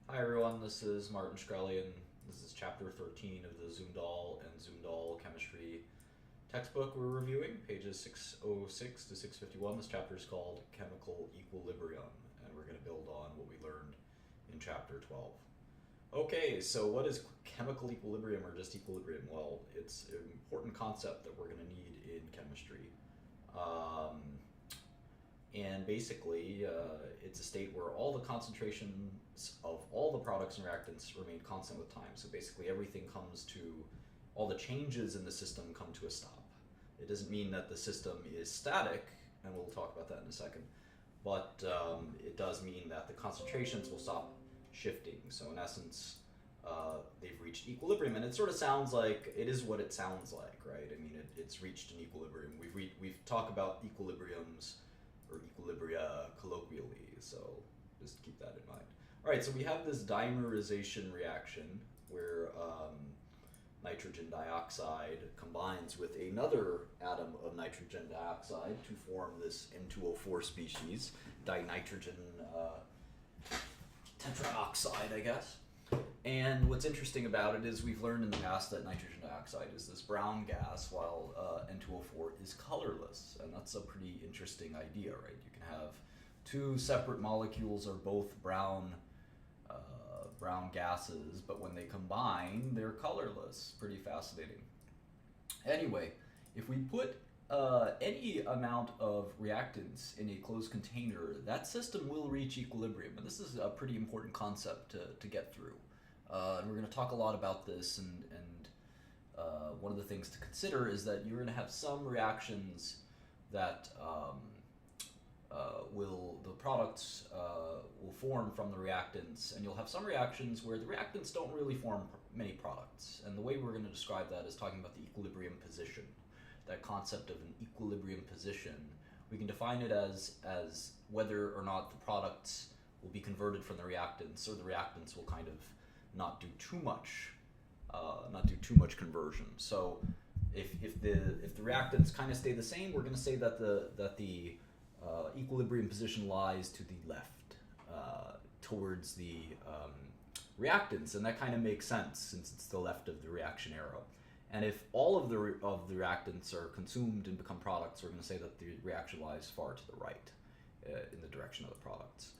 Hi everyone, this is Martin Shkreli, and this is chapter 13 of the Zumdahl and Zumdahl chemistry textbook we're reviewing, pages 606 to 651. This chapter is called Chemical Equilibrium, and we're going to build on what we learned in chapter 12. Okay, so what is chemical equilibrium or just equilibrium? Well, it's an important concept that we're going to need in chemistry. And basically, it's a state where all the concentrations of all the products and reactants remain constant with time. So basically, everything comes to, all the changes in the system come to a stop. It doesn't mean that the system is static, and we'll talk about that in a second, but it does mean that the concentrations will stop shifting. So in essence, they've reached equilibrium, and it sort of sounds like, it is what it sounds like, right? I mean, it's reached an equilibrium. We've talked about equilibriums or equilibria colloquially, so just keep that in mind. All right, so we have this dimerization reaction where nitrogen dioxide combines with another atom of nitrogen dioxide to form this N2O4 species, dinitrogen tetraoxide, I guess. And what's interesting about it is we've learned in the past that nitrogen dioxide is this brown gas, while N2O4 is colorless, and that's a pretty interesting idea, right? You can have two separate molecules are both brown gases, but when they combine, they're colorless. Pretty fascinating. Anyway, if we put any amount of reactants in a closed container, that system will reach equilibrium, and this is a pretty important concept to get through. And we're going to talk a lot about this, and one of the things to consider is that you're going to have some reactions that the products will form from the reactants, and you'll have some reactions where the reactants don't really form many products. And the way we're going to describe that is talking about the equilibrium position, that concept of an equilibrium position. We can define it as whether or not the products will be converted from the reactants, or the reactants will kind of not do too much conversion. So if the reactants kind of stay the same, we're going to say that the equilibrium position lies to the left, towards the reactants, and that kind of makes sense since it's the left of the reaction arrow. And if all of the reactants are consumed and become products, we're going to say that the reaction lies far to the right, in the direction of the products.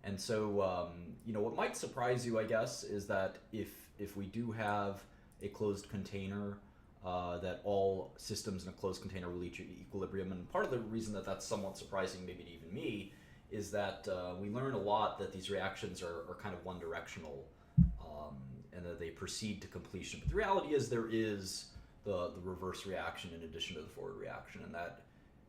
And so, what might surprise you, I guess, is that if we do have a closed container, that all systems in a closed container will reach equilibrium. And part of the reason that that's somewhat surprising, maybe to even me, is that we learn a lot that these reactions are kind of one-directional, and that they proceed to completion. But the reality is there is the reverse reaction in addition to the forward reaction, and that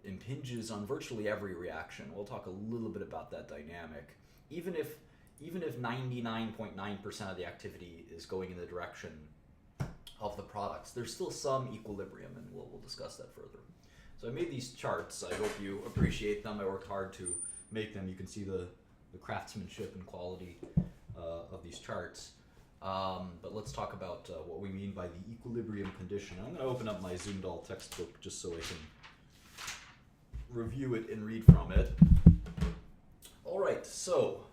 impinges on virtually every reaction. We'll talk a little bit about that dynamic. Even if 99.9% of the activity is going in the direction of the products, there's still some equilibrium, and we'll discuss that further. So I made these charts. I hope you appreciate them. I worked hard to make them. You can see the craftsmanship and quality of these charts. But let's talk about what we mean by the equilibrium condition. I'm going to open up my Zumdahl textbook just so I can review it and read from it. All right, so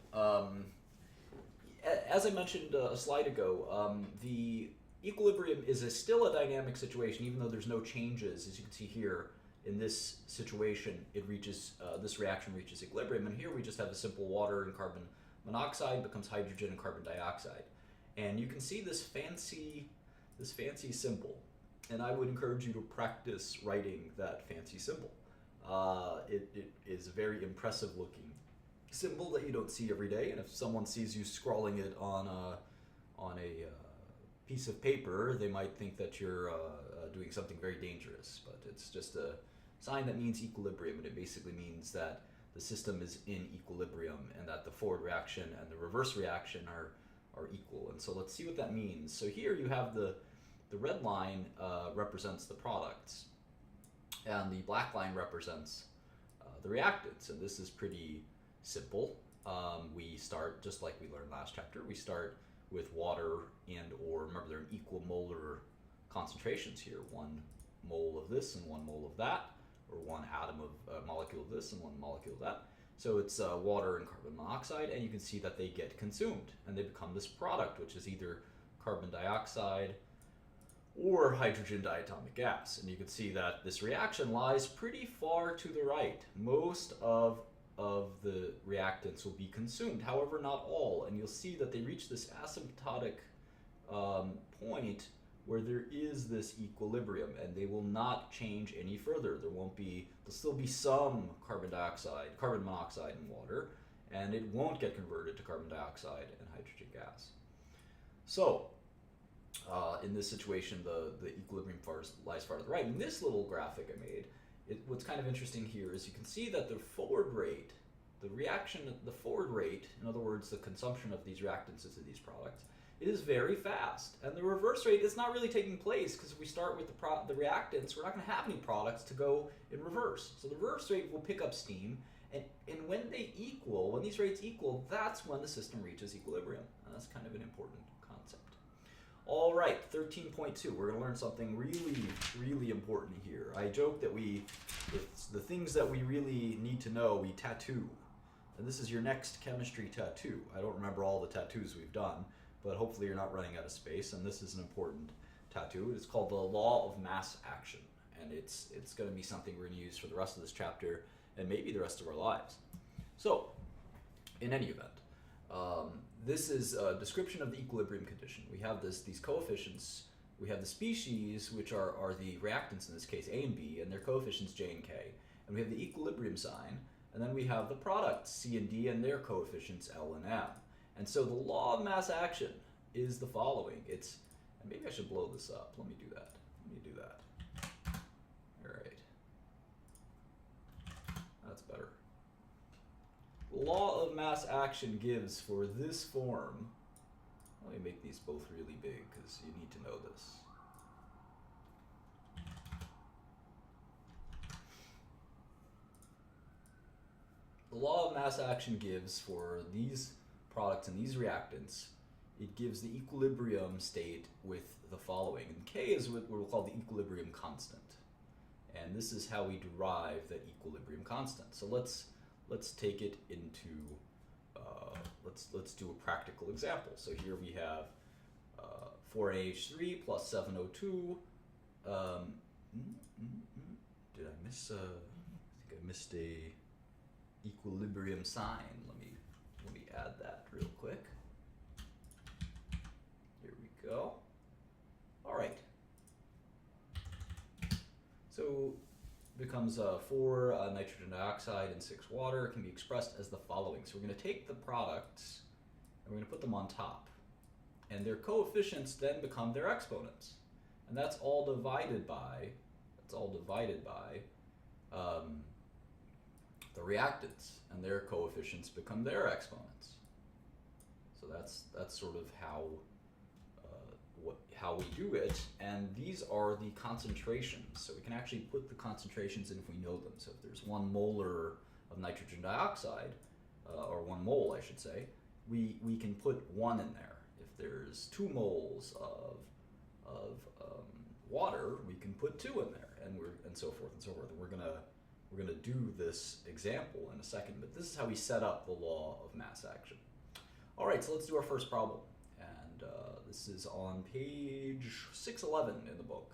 as I mentioned a slide ago, the equilibrium is still a dynamic situation, even though there's no changes. As you can see here, in this situation, it reaches this reaction reaches equilibrium, and here we just have a simple water and carbon monoxide becomes hydrogen and carbon dioxide, and you can see this fancy symbol, and I would encourage you to practice writing that fancy symbol. It is a very impressive looking symbol that you don't see every day, and if someone sees you scrawling it on a piece of paper, they might think that you're doing something very dangerous, but it's just a sign that means equilibrium, and it basically means that the system is in equilibrium and that the forward reaction and the reverse reaction are equal. And so let's see what that means. So here you have the red line represents the products, and the black line represents the reactants, and this is pretty simple. We start just like we learned last chapter. We start with water or remember they're in equal molar concentrations here, 1 mole of this and 1 mole of that, or 1 atom of molecule of this and 1 molecule of that. So it's water and carbon monoxide, and you can see that they get consumed, and they become this product, which is either carbon dioxide or hydrogen diatomic gas. And you can see that this reaction lies pretty far to the right. Most of the reactants will be consumed, however, not all. And you'll see that they reach this asymptotic point where there is this equilibrium, and they will not change any further. There'll still be some carbon monoxide in water, and it won't get converted to carbon dioxide and hydrogen gas. So, in this situation, the equilibrium lies far to the right. In this little graphic I made, what's kind of interesting here is you can see that the forward rate, the forward rate, in other words, the consumption of these reactants into these products, is very fast. And the reverse rate is not really taking place because if we start with the reactants, we're not going to have any products to go in reverse. So the reverse rate will pick up steam, and when these rates equal, that's when the system reaches equilibrium. And that's kind of an important concept. All right, 13.2. We're going to learn something really, really important here. I joke that it's the things that we really need to know, we tattoo. And this is your next chemistry tattoo. I don't remember all the tattoos we've done, but hopefully you're not running out of space, and this is an important tattoo. It's called the law of mass action, and it's going to be something we're going to use for the rest of this chapter and maybe the rest of our lives. So, in any event, this is a description of the equilibrium condition. We have these coefficients. We have the species, which are the reactants in this case, A and B, and their coefficients J and K, and we have the equilibrium sign, and then we have the products C and D and their coefficients L and M. And so the law of mass action is the following. And maybe I should blow this up. Let me do that. All right. That's better. The law of mass action gives for this form. Let me make these both really big because you need to know this. The law of mass action gives for these products and these reactants, it gives the equilibrium state with the following. And K is what we'll call the equilibrium constant. And this is how we derive that equilibrium constant. So let's take it into, let's do a practical example. So here we have 4NH3 plus 7O2. Did I miss, I think I missed a equilibrium sign. Let me add that real quick. Here we go. All right. So becomes 4 nitrogen dioxide and 6 water. It can be expressed as the following. So we're going to take the products and we're going to put them on top. And their coefficients then become their exponents. And that's all divided by the reactants, and their coefficients become their exponents. So that's sort of how we do it, and these are the concentrations. So we can actually put the concentrations in if we know them. So if there's 1 molar of nitrogen dioxide, or 1 mole I should say, we can put 1 in there. If there's 2 moles of water, we can put 2 in there, and so forth and so forth. And we're gonna do this example in a second, but this is how we set up the law of mass action. All right, so let's do our first problem. And this is on page 611 in the book.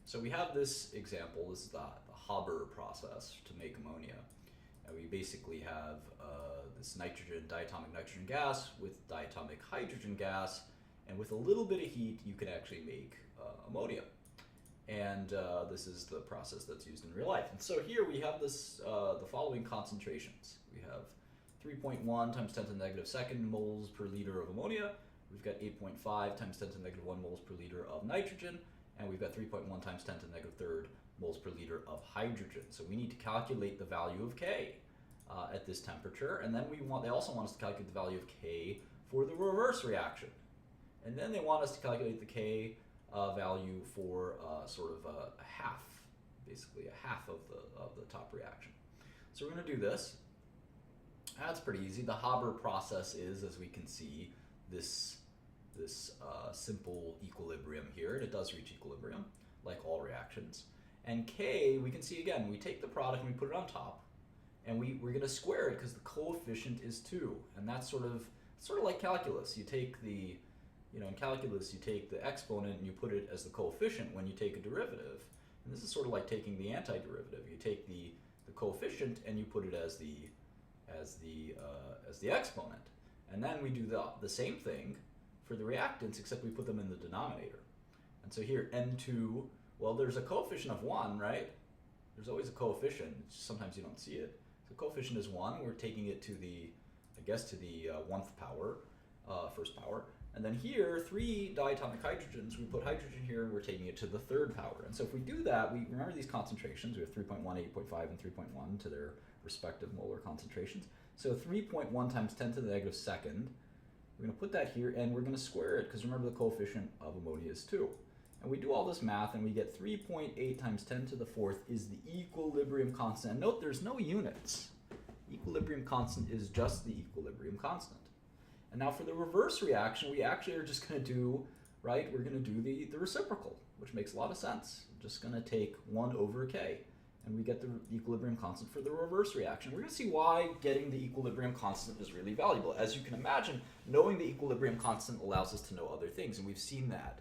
So we have this example. This is the Haber process to make ammonia. And we basically have this diatomic nitrogen gas with diatomic hydrogen gas, and with a little bit of heat, you can actually make ammonia. And this is the process that's used in real life. And so here we have this the following concentrations. We have 3.1 times 10 to the negative second moles per liter of ammonia. We've got 8.5 times 10 to the negative 1 moles per liter of nitrogen. And we've got 3.1 times 10 to the negative third moles per liter of hydrogen. So we need to calculate the value of K at this temperature. And then they also want us to calculate the value of K for the reverse reaction. And then they want us to calculate the K value for sort of a half, basically a half of the top reaction. So we're going to do this. That's pretty easy. The Haber process is, as we can see, this simple equilibrium here, and it does reach equilibrium, like all reactions. And K, we can see again, we take the product and we put it on top, and we're going to square it because the coefficient is 2. And that's sort of like calculus. You take the, in calculus, you take the exponent and you put it as the coefficient when you take a derivative. And this is sort of like taking the antiderivative. You take the coefficient and you put it as the exponent. And then we do the same thing for the reactants, except we put them in the denominator. And so here, N2, well, there's a coefficient of 1, right? There's always a coefficient. Sometimes you don't see it. So coefficient is 1. We're taking it to the, I guess, to the 1th power, first power. And then here, 3 diatomic hydrogens, we put hydrogen here, and we're taking it to the 3rd power. And so if we do that, we remember these concentrations. We have 3.1, 8.5, and 3.1 to their respective molar concentrations. So 3.1 times 10 to the negative second. We're going to put that here, and we're going to square it, because remember the coefficient of ammonia is 2. And we do all this math, and we get 3.8 times 10 to the 4th is the equilibrium constant. And note there's no units. Equilibrium constant is just the equilibrium constant. And now for the reverse reaction, we actually are just going to do, right, we're going to do the reciprocal, which makes a lot of sense. We're just going to take 1 over k, and we get the equilibrium constant for the reverse reaction. We're going to see why getting the equilibrium constant is really valuable. As you can imagine, knowing the equilibrium constant allows us to know other things, and we've seen that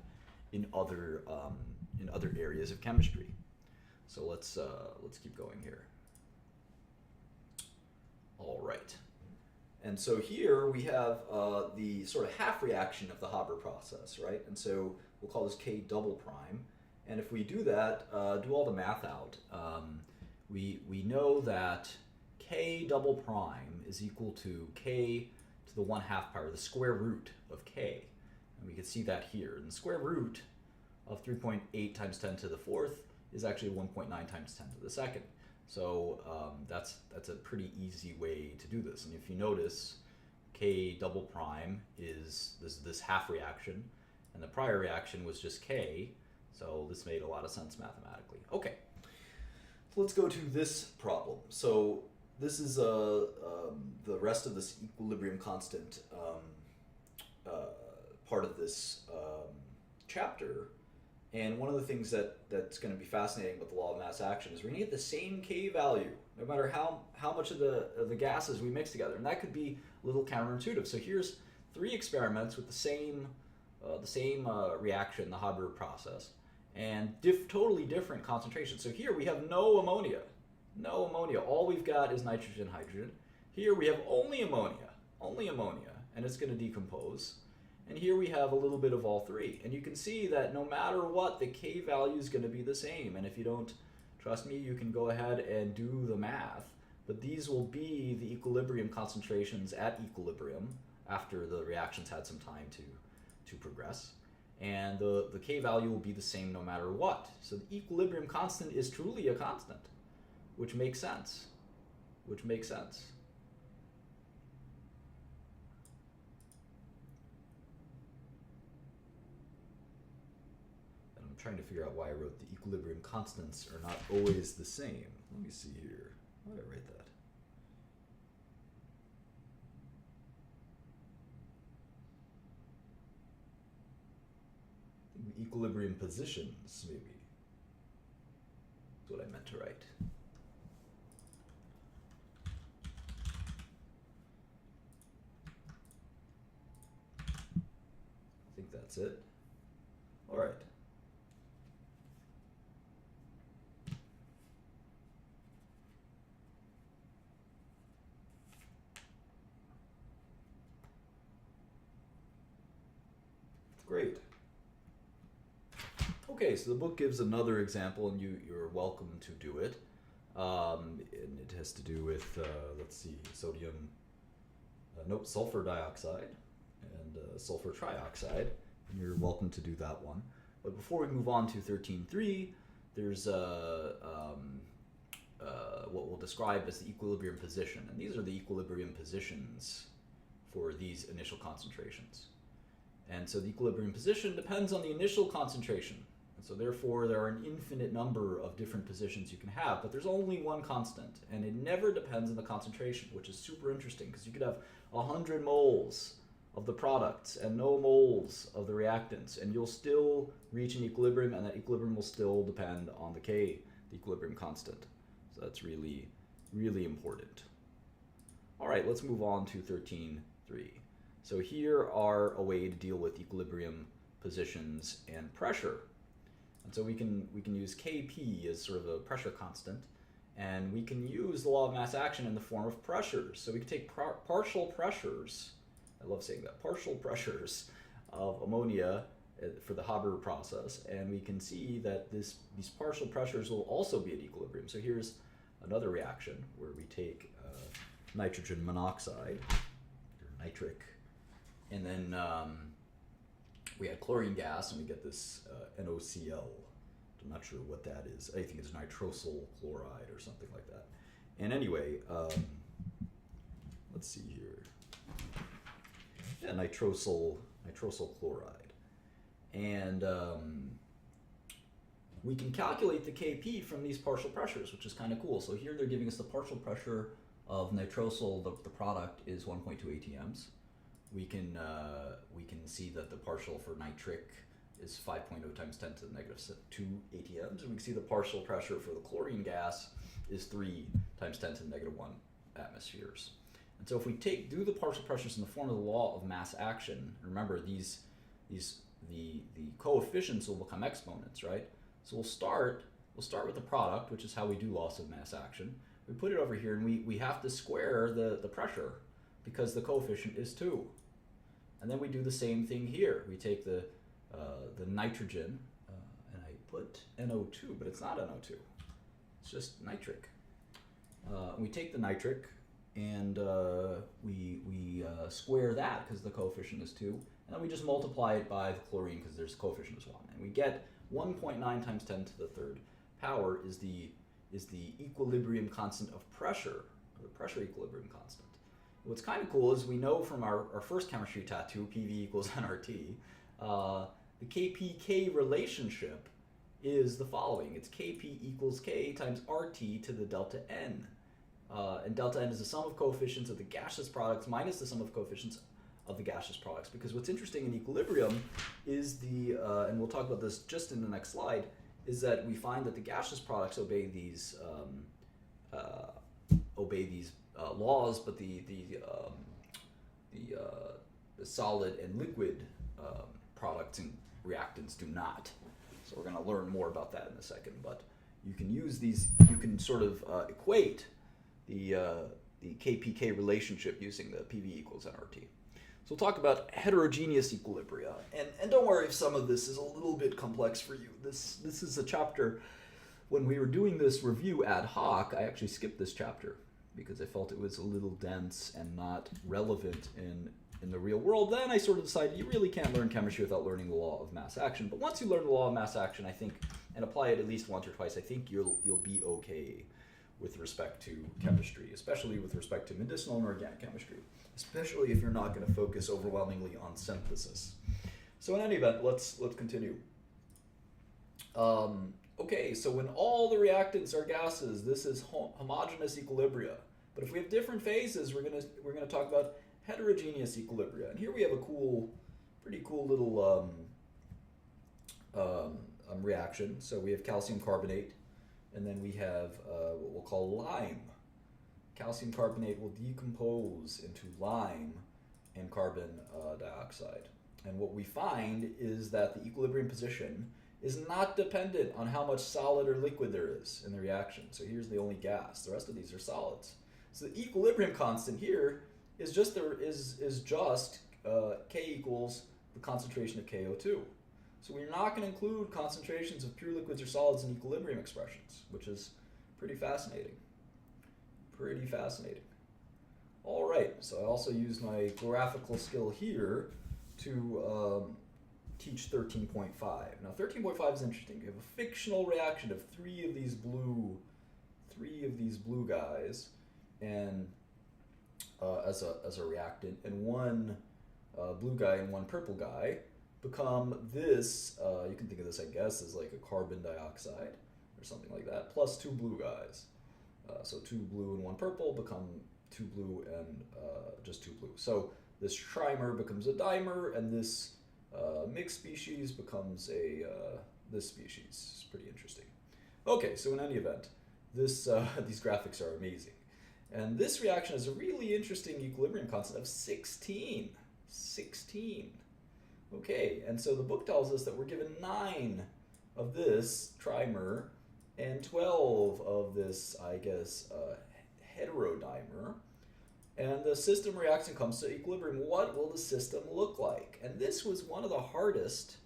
in other areas of chemistry. So let's keep going here. All right. And so here we have the sort of half reaction of the Haber process, right? And so we'll call this K double prime. And if we do that, do all the math out, we know that K double prime is equal to K to the 1/2 power, the square root of K. And we can see that here. And the square root of 3.8 times 10 to the 4th is actually 1.9 times 10 to the 2nd. So that's a pretty easy way to do this. And if you notice, K double prime is this half reaction, and the prior reaction was just K, so this made a lot of sense mathematically. Okay, so let's go to this problem. So this is the rest of this equilibrium constant part of this chapter. And one of the things that's going to be fascinating about the law of mass action is we're going to get the same K value no matter how much of the gases we mix together. And that could be a little counterintuitive. So here's 3 experiments with the same reaction, the Haber process, and totally different concentrations. So here we have no ammonia. No ammonia. All we've got is nitrogen, hydrogen. Here we have only ammonia, and it's going to decompose. And here we have a little bit of all 3. And you can see that no matter what, the K value is going to be the same. And if you don't trust me, you can go ahead and do the math. But these will be the equilibrium concentrations at equilibrium after the reactions had some time to progress. And the K value will be the same no matter what. So the equilibrium constant is truly a constant, which makes sense. Trying to figure out why I wrote the equilibrium constants are not always the same. Let me see here. Why did I write that? I think the equilibrium positions, maybe. That's what I meant to write. I think that's it. All right. Great. Okay, so the book gives another example, and you're welcome to do it. And it has to do with, let's see, sulfur dioxide and sulfur trioxide, and you're welcome to do that one. But before we move on to 13.3, there's what we'll describe as the equilibrium position, and these are the equilibrium positions for these initial concentrations. And so the equilibrium position depends on the initial concentration. And so therefore there are an infinite number of different positions you can have, but there's only one constant, and it never depends on the concentration, which is super interesting because you could have 100 moles of the products and no moles of the reactants, and you'll still reach an equilibrium, and that equilibrium will still depend on the K, the equilibrium constant. So that's really Really important. All right, let's move on to 13.3. So here are a way to deal with equilibrium positions and pressure. And so we can use Kp as sort of a pressure constant, and we can use the law of mass action in the form of pressures. So we can take partial pressures, I love saying that, partial pressures of ammonia for the Haber process, and we can see that these partial pressures will also be at equilibrium. So here's another reaction where we take nitrogen monoxide, or nitric, and then we add chlorine gas, and we get this NOCl. I'm not sure what that is. I think it's nitrosyl chloride or something like that. And anyway, let's see here. Yeah, nitrosyl chloride. And we can calculate the Kp from these partial pressures, which is kind of cool. So here they're giving us the partial pressure of nitrosyl. The product is 1.2 atms. We can see that the partial for nitric is 5.0 times 10 to the negative 2 atms, and we can see the partial pressure for the chlorine gas is 3 times 10 to the negative 1 atmospheres. And so if we do the partial pressures in the form of the law of mass action, remember the coefficients will become exponents, right? So we'll start with the product, which is how we do loss of mass action. We put it over here, and we have to square the pressure because the coefficient is 2. And then we do the same thing here. We take the nitrogen, and I put NO2, but it's not NO2. It's just nitric. We take the nitric, and we square that because the coefficient is 2. And then we just multiply it by the chlorine because there's coefficient is 1. And we get 1.9 times 10 to the third power is the equilibrium constant of pressure, or the pressure equilibrium constant. What's kind of cool is we know from our first chemistry tattoo, PV equals nRT, the Kp-K relationship is the following. It's Kp equals K times RT to the delta N. And delta N is the sum of coefficients of the gaseous products minus the sum of coefficients of the gaseous products. Because what's interesting in equilibrium is and we'll talk about this just in the next slide, is that we find that the gaseous products obey these laws, but the solid and liquid products and reactants do not. So we're going to learn more about that in a second. But you can use these. You can sort of equate the Kp-K relationship using the PV equals nRT. So we'll talk about heterogeneous equilibria, and don't worry if some of this is a little bit complex for you. This is a chapter. When we were doing this review ad hoc, I actually skipped this chapter because I felt it was a little dense and not relevant in the real world. Then I sort of decided you really can't learn chemistry without learning the law of mass action. But once you learn the law of mass action, I think, and apply it at least once or twice, I think you'll be okay with respect to chemistry, especially with respect to medicinal and organic chemistry, especially if you're not going to focus overwhelmingly on synthesis. So in any event, let's continue. Okay, so when all the reactants are gases, this is homogeneous equilibria. But if we have different phases, we're gonna talk about heterogeneous equilibria. And here we have a pretty cool little reaction. So we have calcium carbonate, and then we have what we'll call lime. Calcium carbonate will decompose into lime and carbon dioxide. And what we find is that the equilibrium position is not dependent on how much solid or liquid there is in the reaction. So here's the only gas. The rest of these are solids. So the equilibrium constant here is just K equals the concentration of KO2. So we're not going to include concentrations of pure liquids or solids in equilibrium expressions, which is pretty fascinating. Pretty fascinating. All right, so I also use my graphical skill here to teach 13.5. Now 13.5 is interesting. You have a fictional reaction of three of these blue guys, and as a reactant, and one blue guy and one purple guy become this. You can think of this, I guess, as like a carbon dioxide or something like that, plus two blue guys. So two blue and one purple become two blue and just two blue. So this trimer becomes a dimer, and this mixed species becomes this species. It's pretty interesting. Okay, so in any event, these graphics are amazing. And this reaction has a really interesting equilibrium constant of 16. 16. Okay, and so the book tells us that we're given 9 of this trimer and 12 of this, I guess, heterodimer. And the system reacts and comes to equilibrium. What will the system look like? And this was one of the hardest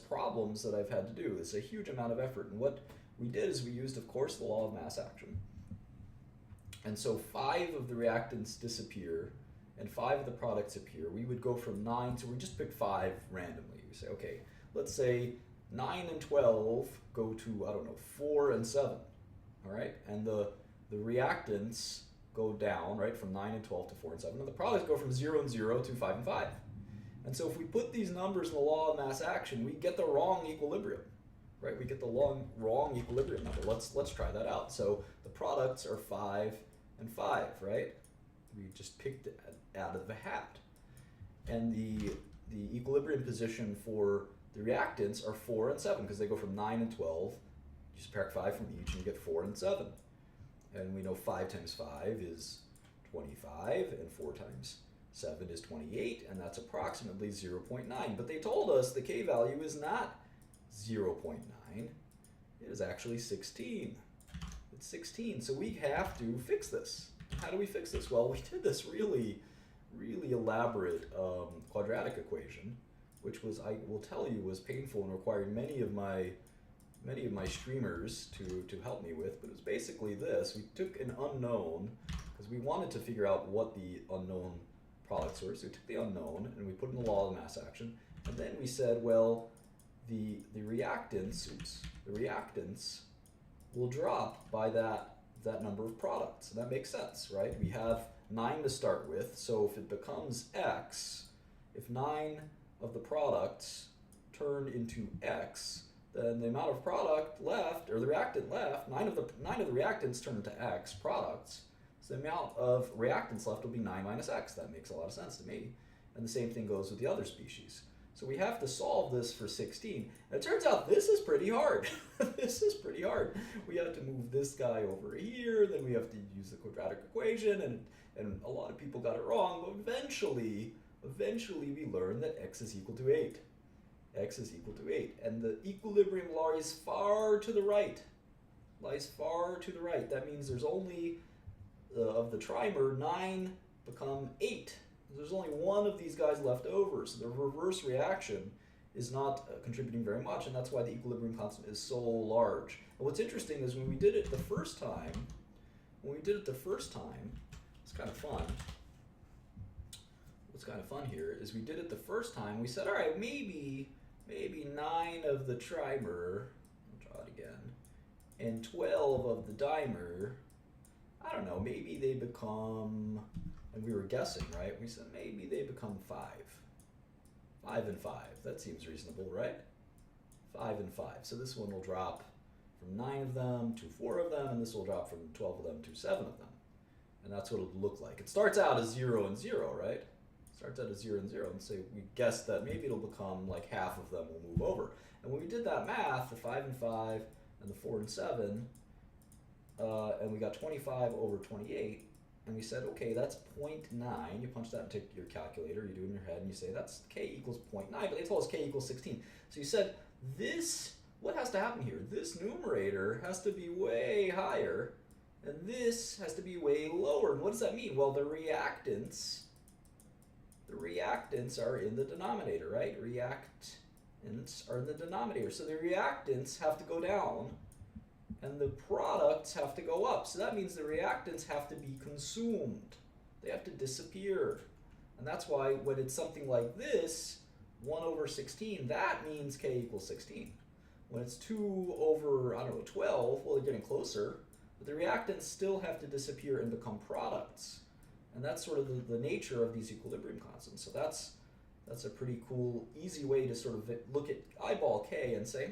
problems that I've had to do. It's a huge amount of effort. And what we did is we used, of course, the law of mass action. And so 5 of the reactants disappear and 5 of the products appear. We would go from 9, so we just pick 5 randomly. We say, okay, let's say 9 and 12 go to, I don't know, 4 and 7, all right? And the reactants go down, right, from 9 and 12 to 4 and 7, and the products go from 0 and 0 to 5 and 5. And so if we put these numbers in the law of mass action, we get the wrong equilibrium, right? We get the wrong equilibrium number. Let's try that out. So the products are 5 and 5, right? We just picked it out of the hat. And the equilibrium position for the reactants are 4 and 7 because they go from 9 and 12. You subtract 5 from each and you get 4 and 7. And we know 5 times 5 is 25 and 4 times 7 is 28, and that's approximately 0.9. But they told us the K value is not 0.9. It is actually 16. It's 16, so we have to fix this. How do we fix this? Well, we did this really elaborate quadratic equation, which was, I will tell you, was painful and required many of my streamers to help me with. But it was basically this. We took an unknown, because we wanted to figure out what the unknown products were. So we took the unknown and we put in the law of mass action. And then we said, well, the reactants will drop by that number of products. And that makes sense, right? We have 9 to start with, so if it becomes X, if 9 of the products turn into X, then the amount of product left, or the reactant left, 9 of the reactants turn into X products, so the amount of reactants left will be 9 minus X. That makes a lot of sense to me. And the same thing goes with the other species. So we have to solve this for 16. And it turns out this is pretty hard. This is pretty hard. We have to move this guy over here, then we have to use the quadratic equation, and a lot of people got it wrong, but eventually we learned that X is equal to 8. X is equal to 8. And the equilibrium lies far to the right. That means there's only, of the trimer, 9 become 8. There's only one of these guys left over, so the reverse reaction is not contributing very much, and that's why the equilibrium constant is so large. And what's interesting is when we did it the first time, it's kind of fun. What's kind of fun here is we did it the first time, we said, all right, maybe 9 of the trimer, I'll draw it again, and 12 of the dimer, I don't know, maybe they become, and we were guessing, right? We said maybe they become 5. 5 and 5. That seems reasonable, right? 5 and 5. So this one will drop from 9 of them to 4 of them, and this will drop from 12 of them to 7 of them. And that's what it'll look like. It starts out as 0 and 0, right? Starts out as 0 and 0, and so we guessed that maybe it'll become like half of them will move over. And when we did that math, the 5 and 5 and the 4 and 7, and we got 25 over 28, and we said, okay, that's 0.9. You punch that into your calculator, you do it in your head, and you say that's K equals 0.9, but they told us K equals 16. So you said, what has to happen here? This numerator has to be way higher, and this has to be way lower. And what does that mean? Well, the reactants are in the denominator, right? Reactants are in the denominator. So the reactants have to go down, and the products have to go up. So that means the reactants have to be consumed. They have to disappear. And that's why when it's something like this, 1 over 16, that means K equals 16. When it's 2 over, 12, well, they're getting closer, but the reactants still have to disappear and become products. And that's sort of the nature of these equilibrium constants. So that's a pretty cool, easy way to sort of look at eyeball K and say,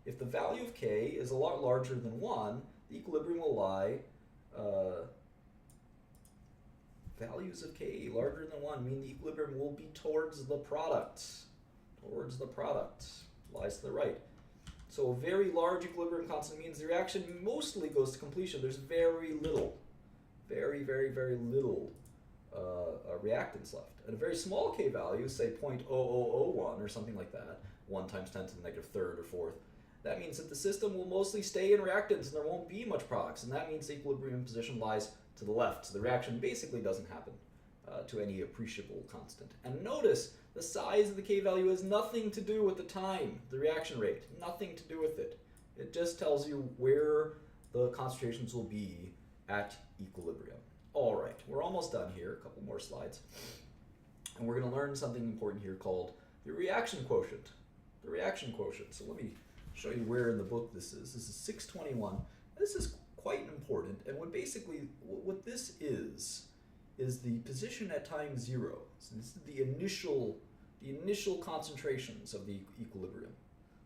if the value of K is a lot larger than 1, the equilibrium will lie, values of K larger than 1 mean the equilibrium will be towards the product. Lies to the right. So a very large equilibrium constant means the reaction mostly goes to completion. There's very little, very, very, very little reactants left. At a very small K value, say 0.0001 or something like that, 1 times 10 to the negative third or fourth, that means that the system will mostly stay in reactants and there won't be much products. And that means the equilibrium position lies to the left. So the reaction basically doesn't happen to any appreciable constant. And notice the size of the K value has nothing to do with the time, the reaction rate, nothing to do with it. It just tells you where the concentrations will be at equilibrium. All right, we're almost done here, a couple more slides. And we're going to learn something important here called the reaction quotient. The reaction quotient. So let me show you where in the book this is. This is 621. This is quite important. And what this is the position at time 0. So this is the initial concentrations of the equilibrium.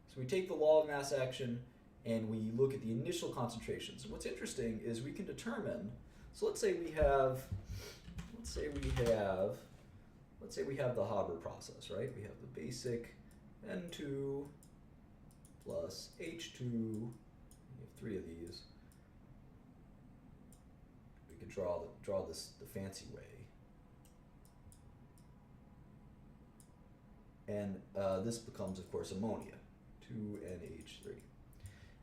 So we take the law of mass action and we look at the initial concentrations. And what's interesting is we can determine, so let's say we have the Haber process, right? We have the basic N2 plus H2, we have 3 of these. We could draw this the fancy way. And this becomes, of course, ammonia, 2NH3.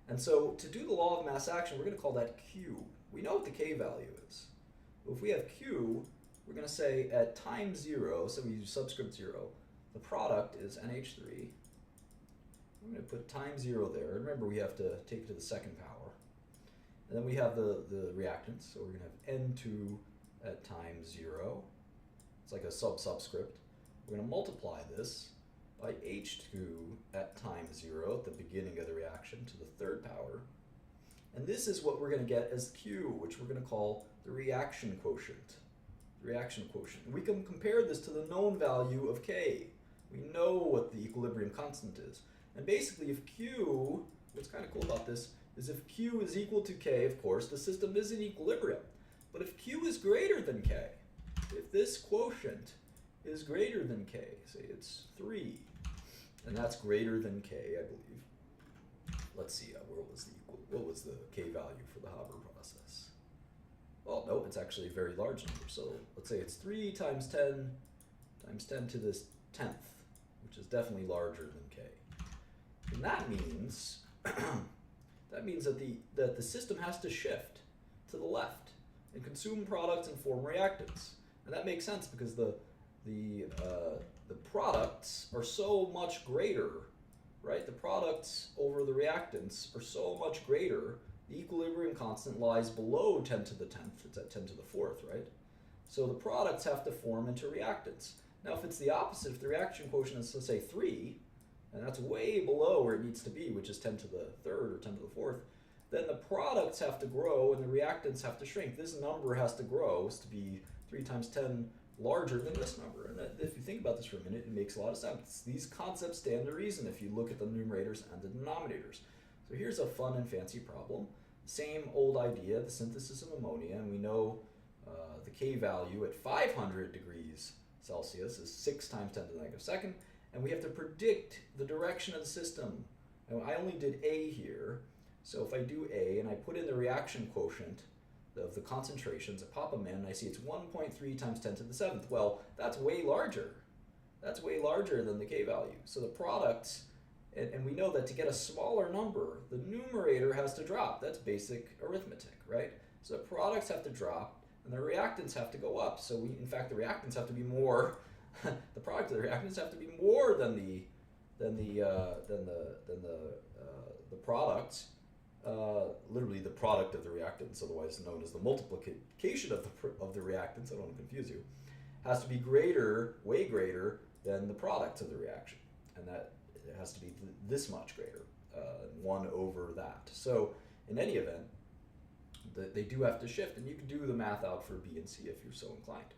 And so to do the law of mass action, we're going to call that Q. We know what the K value is. If we have Q, we're going to say at time 0, so we use subscript 0, the product is NH3. I'm going to put time 0 there. Remember, we have to take it to the second power. And then we have the reactants, so we're going to have N2 at time 0. It's like a subscript. We're going to multiply this by H2 at time 0 at the beginning of the reaction to the third power. And this is what we're going to get as Q, which we're going to call the reaction quotient. The reaction quotient. We can compare this to the known value of K. We know what the equilibrium constant is. And basically, if Q, what's kind of cool about this, is if Q is equal to K, of course, the system is in equilibrium. But if Q is greater than K, if this quotient is greater than K, say it's 3, and that's greater than K, I believe. Let's see, what was the K value for the Haber process? Well, no, it's actually a very large number. So let's say it's 3 times 10 to this 10th, which is definitely larger than K. And that means that the system has to shift to the left and consume products and form reactants. And that makes sense because the products are so much greater, right? The products over the reactants are so much greater. The equilibrium constant lies below 10 to the 10th. It's at 10 to the 4th, right? So the products have to form into reactants. Now, if it's the opposite, if the reaction quotient is, let's say, 3, and that's way below where it needs to be, which is 10 to the 3rd or 10 to the 4th, then the products have to grow and the reactants have to shrink. This number has to grow to be 3 times 10 larger than this number. And if you think about this for a minute, it makes a lot of sense. These concepts stand to reason if you look at the numerators and the denominators. So here's a fun and fancy problem. Same old idea, the synthesis of ammonia, and we know the K value at 500 degrees Celsius is 6 times 10 to the negative second, and we have to predict the direction of the system. And I only did A here, so if I do A and I put in the reaction quotient of the concentrations, I pop them in and I see it's 1.3 times 10 to the 7th. Well, that's way larger. That's way larger than the K value. So the products, and we know that to get a smaller number, the numerator has to drop. That's basic arithmetic, right? So the products have to drop and the reactants have to go up. So in fact, the reactants have to be more, the product of the reactants have to be more than the products. Literally the product of the reactants, otherwise known as the multiplication of the reactants, I don't want to confuse you, has to be greater, way greater than the product of the reaction. And that it has to be this much greater, 1 over that. So in any event, they do have to shift, and you can do the math out for B and C if you're so inclined.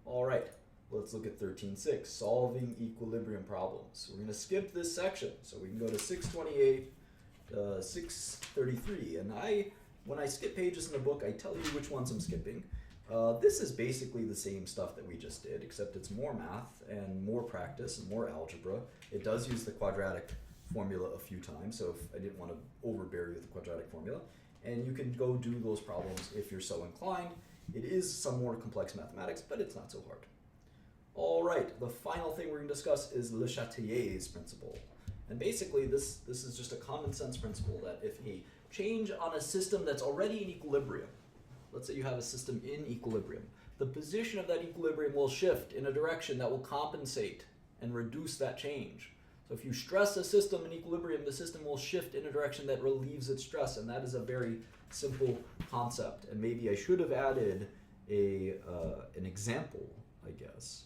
All right, let's look at 13.6, solving equilibrium problems. We're going to skip this section, so we can go to 628, 633, and when I skip pages in the book, I tell you which ones I'm skipping. This is basically the same stuff that we just did, except it's more math and more practice and more algebra. It does use the quadratic formula a few times, so if I didn't want to overbear you with the quadratic formula, and you can go do those problems if you're so inclined. It is some more complex mathematics, but it's not so hard. All right, the final thing we're going to discuss is Le Chatelier's principle. And basically, this is just a common sense principle that if a change on a system that's already in equilibrium, let's say you have a system in equilibrium, the position of that equilibrium will shift in a direction that will compensate and reduce that change. So if you stress a system in equilibrium, the system will shift in a direction that relieves its stress, and that is a very simple concept. And maybe I should have added an example, I guess.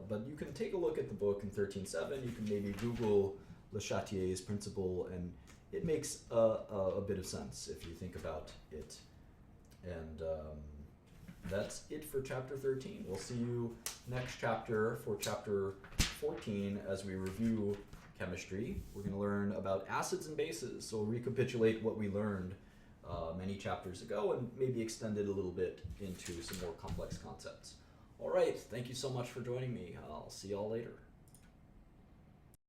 But you can take a look at the book in 13.7. You can maybe Google Le Chatelier's principle, and it makes a bit of sense if you think about it. And that's it for chapter 13. We'll see you next chapter for chapter 14 as we review chemistry. We're going to learn about acids and bases, so we'll recapitulate what we learned many chapters ago and maybe extend it a little bit into some more complex concepts. All right, thank you so much for joining me. I'll see y'all later.